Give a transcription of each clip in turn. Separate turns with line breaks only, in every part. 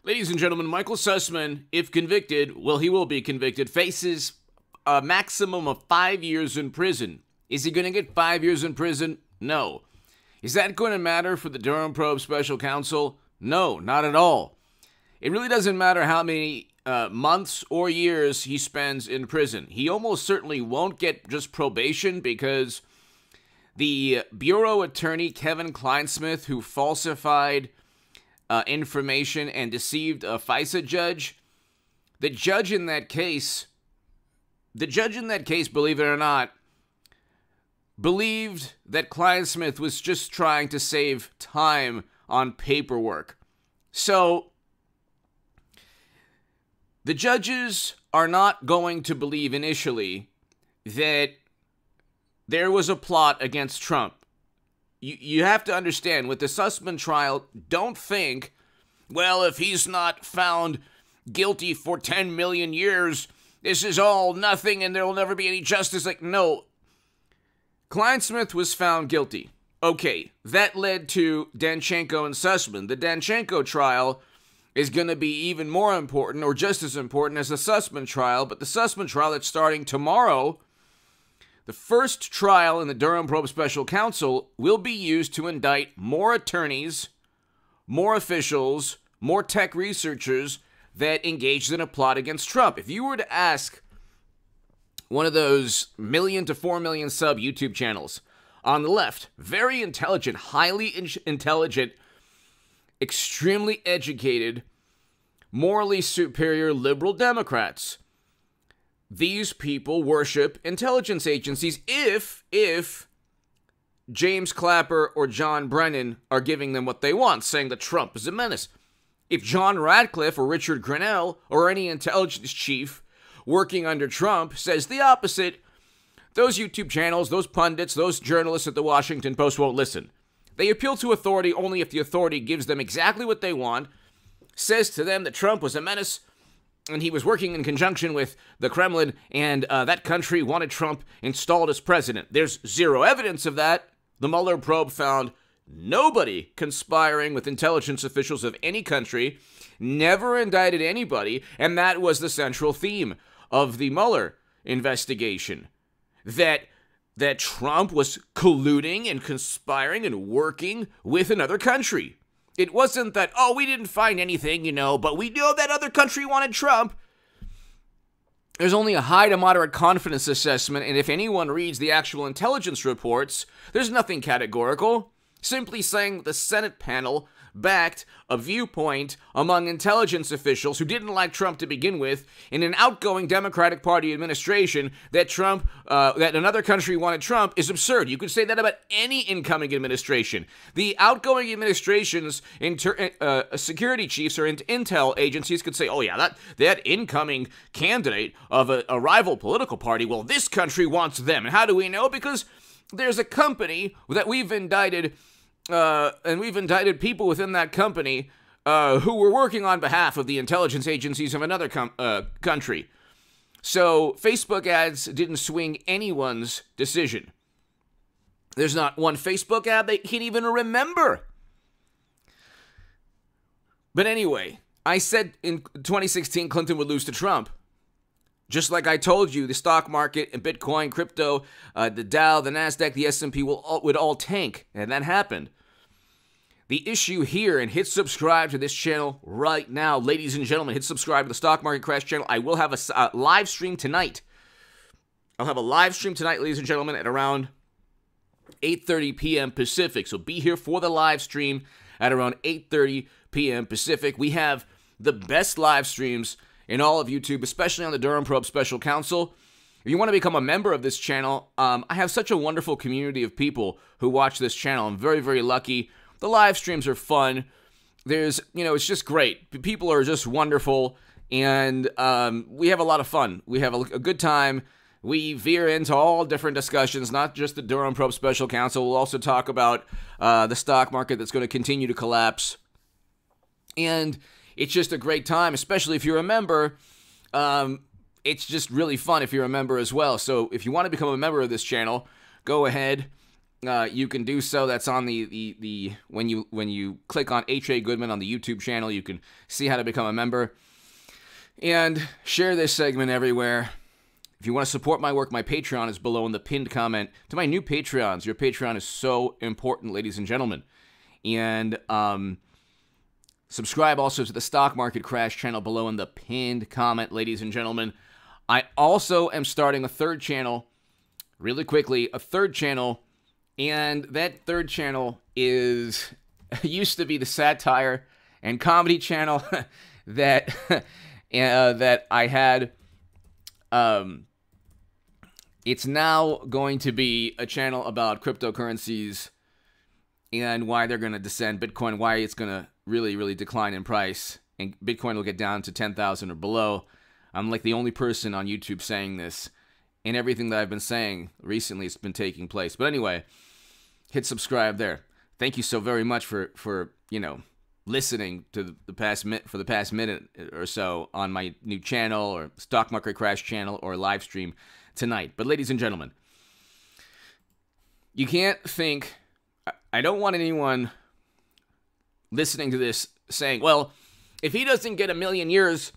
Ladies and gentlemen, Michael Sussman, if convicted, well, he will be convicted, faces a maximum of 5 years in prison. Is he going to get 5 years in prison? No. Is that going to matter for the Durham probe special counsel? No, not at all. It really doesn't matter how many months or years he spends in prison. He almost certainly won't get just probation because the bureau attorney, Kevin Kleinsmith, who falsified information and deceived a FISA judge, the judge in that case, believe it or not, believed that Kleinsmith was just trying to save time on paperwork. So, the judges are not going to believe initially that there was a plot against Trump. You have to understand, with the SUSSMAN trial, don't think, well, if he's not found guilty for 10 million years, this is all nothing and there will never be any justice. Like, no. Kleinsmith was found guilty. Okay, that led to Danchenko and Sussman. The Danchenko trial is going to be even more important, or just as important as the Sussman trial, but the Sussman trial that's starting tomorrow, the first trial in the Durham probe special counsel, will be used to indict more attorneys, more officials, more tech researchers that engaged in a plot against Trump. If you were to ask one of those 1 million to 4 million sub YouTube channels on the left, very intelligent, highly intelligent, extremely educated, morally superior liberal Democrats, these people worship intelligence agencies if James Clapper or John Brennan are giving them what they want, saying that Trump is a menace. If John Radcliffe or Richard Grenell or any intelligence chief working under Trump says the opposite, those YouTube channels, those pundits, those journalists at the Washington Post won't listen. They appeal to authority only if the authority gives them exactly what they want, says to them that Trump was a menace, and he was working in conjunction with the Kremlin, and that country wanted Trump installed as president. There's zero evidence of that. The Mueller probe found nobody conspiring with intelligence officials of any country, never indicted anybody, and that was the central theme of the Mueller investigation. That Trump was colluding and conspiring and working with another country. It wasn't that, oh, we didn't find anything, but we know that other country wanted Trump. There's only a high to moderate confidence assessment, and if anyone reads the actual intelligence reports, there's nothing categorical. Simply saying the Senate panel backed a viewpoint among intelligence officials who didn't like Trump to begin with in an outgoing Democratic Party administration that that another country wanted Trump is absurd. You could say that about any incoming administration. The outgoing administration's security chiefs or intel agencies could say, oh yeah, that incoming candidate of a rival political party, well, this country wants them. And how do we know? Because there's a company that we've indicted, and we've indicted people within that company who were working on behalf of the intelligence agencies of another country. So Facebook ads didn't swing anyone's decision. There's not one Facebook ad they can't even remember. But anyway, I said in 2016 Clinton would lose to Trump. Just like I told you, the stock market and Bitcoin, crypto, the Dow, the NASDAQ, the S&P would all tank, and that happened. The issue here, and hit subscribe to this channel right now, ladies and gentlemen, hit subscribe to the Stock Market Crash channel. I will have a live stream tonight. I'll have a live stream tonight, ladies and gentlemen, at around 8:30 p.m. Pacific. So be here for the live stream at around 8:30 p.m. Pacific. We have the best live streams in all of YouTube, especially on the Durham Probe Special Counsel. If you want to become a member of this channel, I have such a wonderful community of people who watch this channel. I'm very, very lucky. The live streams are fun. There's, it's just great. People are just wonderful, and we have a lot of fun. We have a good time. We veer into all different discussions, not just the Durham Probe Special Counsel. We'll also talk about the stock market that's going to continue to collapse. And it's just a great time, especially if you're a member. It's just really fun if you're a member as well. So if you want to become a member of this channel, go ahead you can do so. That's on the when you click on H.A. Goodman on the YouTube channel, you can see how to become a member. And share this segment everywhere. If you want to support my work, my Patreon is below in the pinned comment. To my new Patreons, your Patreon is so important, ladies and gentlemen. And subscribe also to the Stock Market Crash channel below in the pinned comment, ladies and gentlemen. I also am starting a third channel, really quickly, a third channel. And that third channel is used to be the satire and comedy channel that that I had. It's now going to be a channel about cryptocurrencies and why they're going to descend. Bitcoin, why it's going to really, really decline in price. And Bitcoin will get down to 10,000 or below. I'm like the only person on YouTube saying this. And everything that I've been saying recently has been taking place. But anyway, hit subscribe there. Thank you so very much for listening to the past minute or so on my new channel or Stock Market Crash channel or live stream tonight. But ladies and gentlemen, you can't think, I don't want anyone listening to this saying, well, if he doesn't get 1 million years,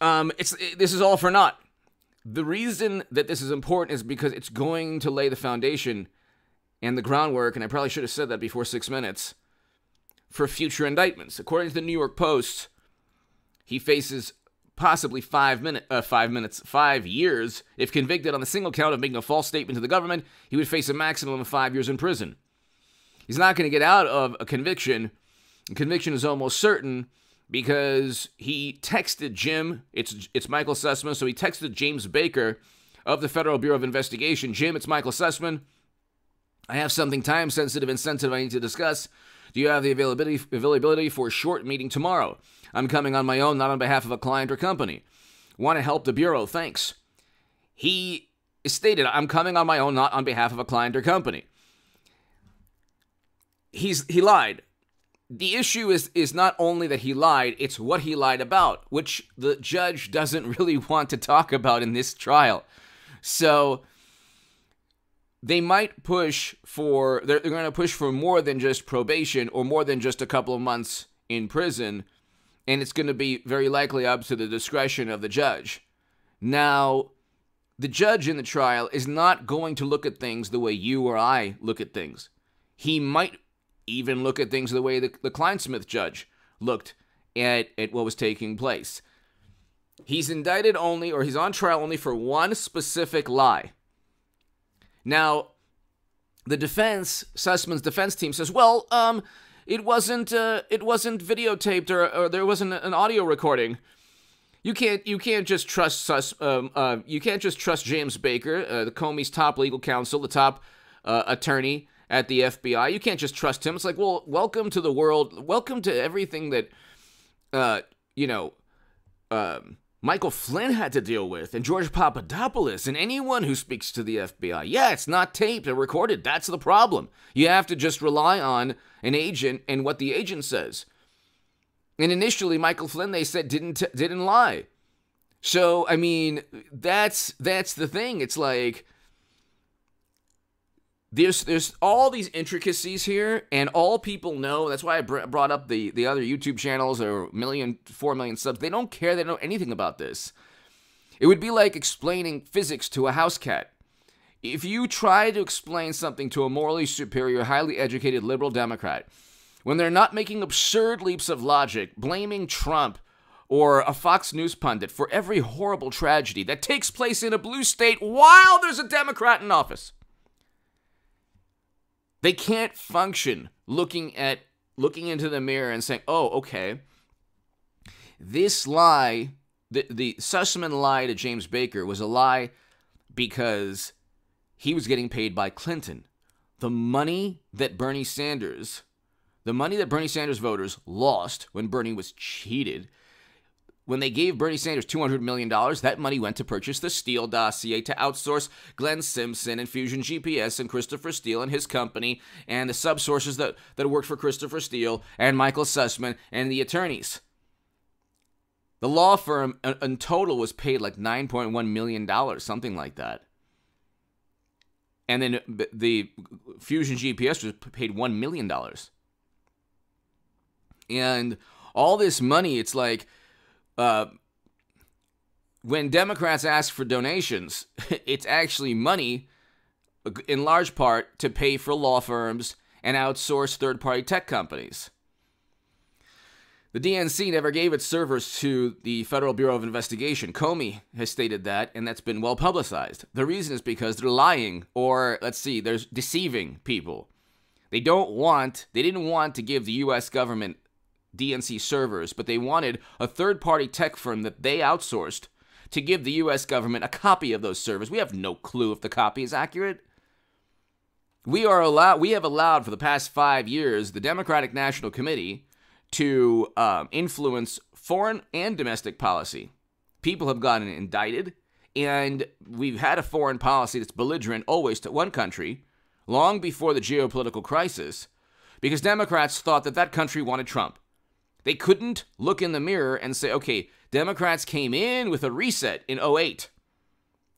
this is all for naught. The reason that this is important is because it's going to lay the foundation and the groundwork, and I probably should have said that before 6 minutes, for future indictments. According to the New York Post, he faces possibly 5 years. If convicted on the single count of making a false statement to the government, he would face a maximum of 5 years in prison. He's not going to get out of a conviction. A conviction is almost certain because he texted Jim, it's Michael Sussman, so he texted James Baker of the Federal Bureau of Investigation. Jim, it's Michael Sussman. I have something time-sensitive and sensitive I need to discuss. Do you have the availability for a short meeting tomorrow? I'm coming on my own, not on behalf of a client or company. Want to help the Bureau? Thanks. He stated, I'm coming on my own, not on behalf of a client or company. He lied. The issue is not only that he lied, it's what he lied about, which the judge doesn't really want to talk about in this trial. So they might push for, they're going to push for more than just probation or more than just a couple of months in prison, and it's going to be very likely up to the discretion of the judge. Now, the judge in the trial is not going to look at things the way you or I look at things. He might even look at things the way the Kleinsmith judge looked at what was taking place. He's indicted only, or he's on trial only for one specific lie. Now, the defense, Sussman's defense team says, well, it wasn't videotaped or there wasn't an audio recording. You can't just trust you can't just trust James Baker, the Comey's top legal counsel, the top attorney at the FBI. You can't just trust him. It's like, well, welcome to the world. Welcome to everything that, Michael Flynn had to deal with, and George Papadopoulos, and anyone who speaks to the FBI. Yeah, it's not taped or recorded. That's the problem. You have to just rely on an agent and what the agent says. And initially, Michael Flynn, they said, didn't lie. So, I mean, that's the thing. It's like, There's all these intricacies here, and all people know, that's why I brought up the other YouTube channels or 4 million subs. They don't care. They don't know anything about this. It would be like explaining physics to a house cat. If you try to explain something to a morally superior, highly educated liberal Democrat, when they're not making absurd leaps of logic, blaming Trump or a Fox News pundit for every horrible tragedy that takes place in a blue state while there's a Democrat in office, they can't function looking into the mirror and saying, oh, okay, this lie, the Sussman lie to James Baker was a lie because he was getting paid by Clinton. The money that Bernie Sanders voters lost when Bernie was cheated, when they gave Bernie Sanders $200 million, that money went to purchase the Steele dossier, to outsource Glenn Simpson and Fusion GPS and Christopher Steele and his company and the subsources that worked for Christopher Steele and Michael Sussman and the attorneys. The law firm in total was paid like $9.1 million, something like that. And then the Fusion GPS was paid $1 million. And all this money, it's like, when Democrats ask for donations, it's actually money, in large part, to pay for law firms and outsource third-party tech companies. The DNC never gave its servers to the Federal Bureau of Investigation. Comey has stated that, and that's been well publicized. The reason is because they're lying, or, they're deceiving people. They didn't want to give the U.S. government DNC servers, but they wanted a third-party tech firm that they outsourced to give the U.S. government a copy of those servers. We have no clue if the copy is accurate. We have allowed for the past 5 years the Democratic National Committee to influence foreign and domestic policy. People have gotten indicted, and we've had a foreign policy that's belligerent always to one country, long before the geopolitical crisis, because Democrats thought that that country wanted Trump. They couldn't look in the mirror and say, okay, Democrats came in with a reset in 2008.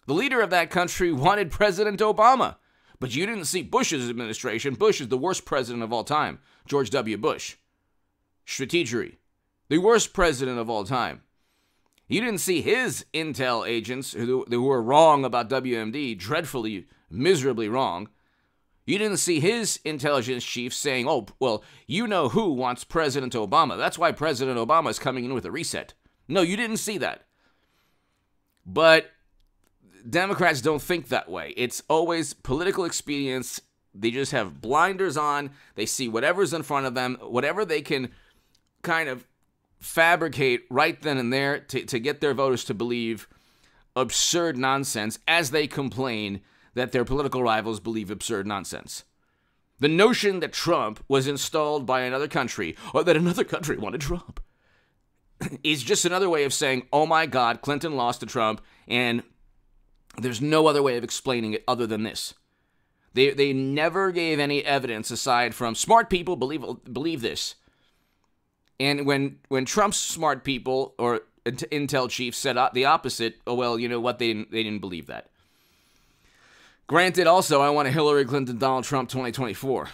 The leader of that country wanted President Obama, but you didn't see Bush's administration. Bush is the worst president of all time, George W. Bush. Strategery, the worst president of all time. You didn't see his intel agents who were wrong about WMD, dreadfully, miserably wrong. You didn't see his intelligence chief saying, oh, well, you know who wants President Obama. That's why President Obama is coming in with a reset. No, you didn't see that. But Democrats don't think that way. It's always political expedience. They just have blinders on. They see whatever's in front of them, whatever they can kind of fabricate right then and there to get their voters to believe absurd nonsense as they complain that their political rivals believe absurd nonsense. The notion that Trump was installed by another country, or that another country wanted Trump, is just another way of saying, oh my God, Clinton lost to Trump, and there's no other way of explaining it other than this. They never gave any evidence aside from smart people believe this. And when Trump's smart people or intel chiefs said the opposite, oh, well, you know what, they didn't believe that. Granted, also, I want a Hillary Clinton, Donald Trump 2024,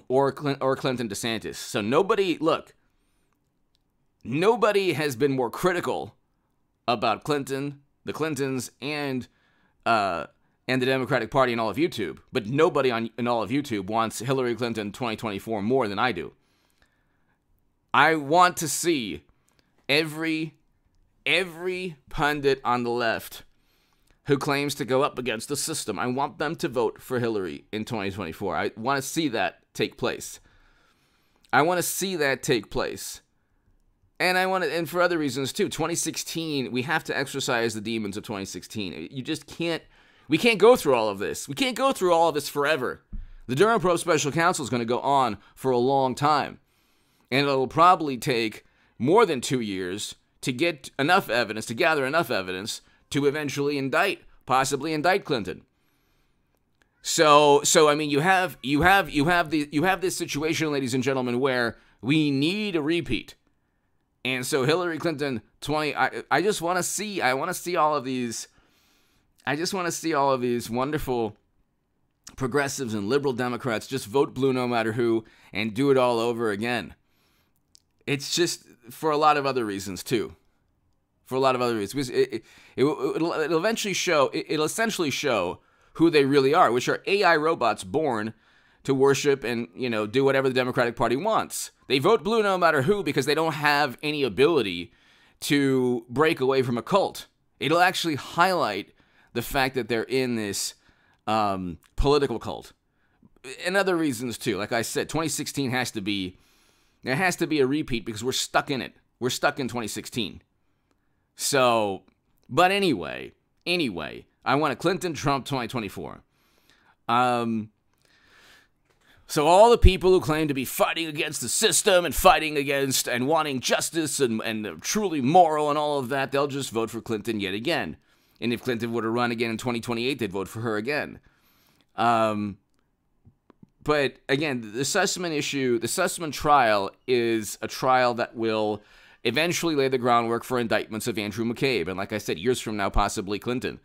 or Clinton DeSantis. So nobody has been more critical about Clinton, the Clintons, and the Democratic Party in all of YouTube. But nobody in all of YouTube wants Hillary Clinton 2024 more than I do. I want to see every pundit on the left who claims to go up against the system. I want them to vote for Hillary in 2024. I want to see that take place. And and for other reasons too. 2016, we have to exercise the demons of 2016. You just can't. We can't go through all of this. We can't go through all of this forever. The Durham Probe Special Counsel is going to go on for a long time. And it'll probably take more than 2 years to get enough evidence, to gather enough evidence to eventually possibly indict Clinton. So I mean, you have this situation, ladies and gentlemen, where we need a repeat. And so Hillary Clinton 20, I just want to see all of these. I just want to see all of these wonderful progressives and liberal Democrats just vote blue no matter who and do it all over again. It's just for a lot of other reasons too. Because it'll eventually show. It'll essentially show who they really are, which are AI robots born to worship and do whatever the Democratic Party wants. They vote blue no matter who because they don't have any ability to break away from a cult. It'll actually highlight the fact that they're in this political cult. And other reasons too. Like I said, 2016 there has to be a repeat because we're stuck in it. We're stuck in 2016. So, but anyway, I want a Clinton-Trump 2024. So all the people who claim to be fighting against the system and fighting against and wanting justice and truly moral and all of that, they'll just vote for Clinton yet again. And if Clinton were to run again in 2028, they'd vote for her again. But again, the SUSSMAN trial is a trial that will eventually lay the groundwork for indictments of Andrew McCabe. And like I said, years from now, possibly Clinton.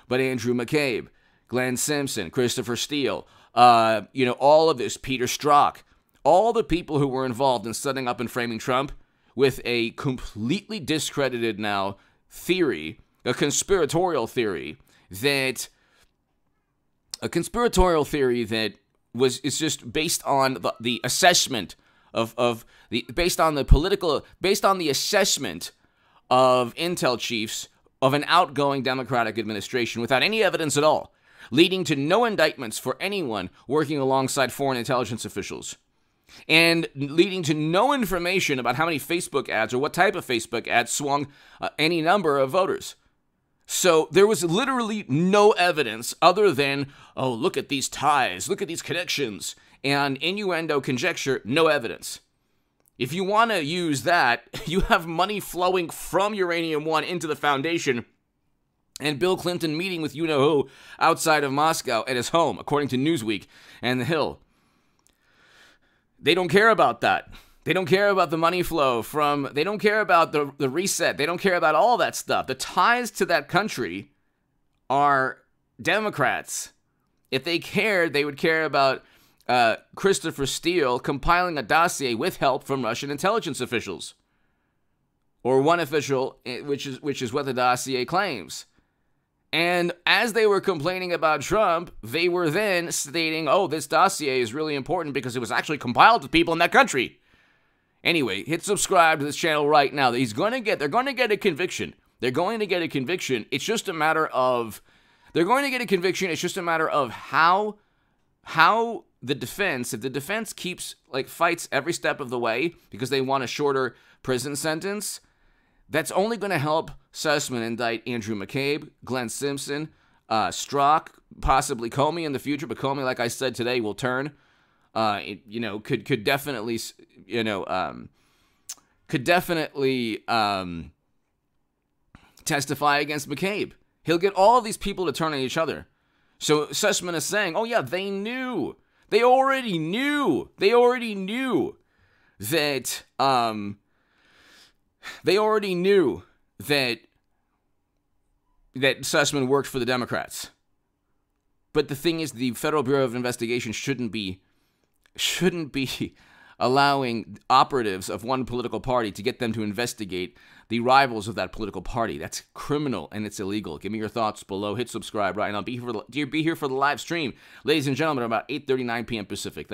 But Andrew McCabe, Glenn Simpson, Christopher Steele, all of this, Peter Strzok, all the people who were involved in setting up and framing Trump with a completely discredited now theory, a conspiratorial theory that is just based on the assessment based on the assessment of intel chiefs of an outgoing Democratic administration without any evidence at all, leading to no indictments for anyone working alongside foreign intelligence officials, and leading to no information about how many Facebook ads or what type of Facebook ads swung any number of voters. So there was literally no evidence other than, oh, look at these ties, look at these connections, and innuendo conjecture, no evidence. If you want to use that, you have money flowing from Uranium One into the foundation, and Bill Clinton meeting with you-know-who outside of Moscow at his home, according to Newsweek and The Hill. They don't care about that. They don't care about the money flow they don't care about the reset. They don't care about all that stuff. The ties to that country are Democrats. If they cared, they would care about Christopher Steele compiling a dossier with help from Russian intelligence officials, or one official, which is what the dossier claims. And as they were complaining about Trump, they were then stating, oh, this dossier is really important because it was actually compiled with people in that country. Anyway, hit subscribe to this channel right now. They're going to get a conviction. They're going to get a conviction. It's just a matter of how the defense, if the defense keeps, fights every step of the way because they want a shorter prison sentence, that's only going to help SUSSMAN indict Andrew McCabe, Glenn Simpson, Strzok, possibly Comey in the future, but Comey, like I said today, will turn. Could definitely testify against McCabe. He'll get all of these people to turn on each other. So SUSSMAN is saying, oh yeah, they knew. They already knew that SUSSMAN worked for the Democrats. But the thing is, the Federal Bureau of Investigation shouldn't be allowing operatives of one political party to get them to investigate the rivals of that political party. That's criminal and it's illegal. Give me your thoughts below. Hit subscribe right now. Be here for the live stream, ladies and gentlemen, about 8:39 p.m. Pacific.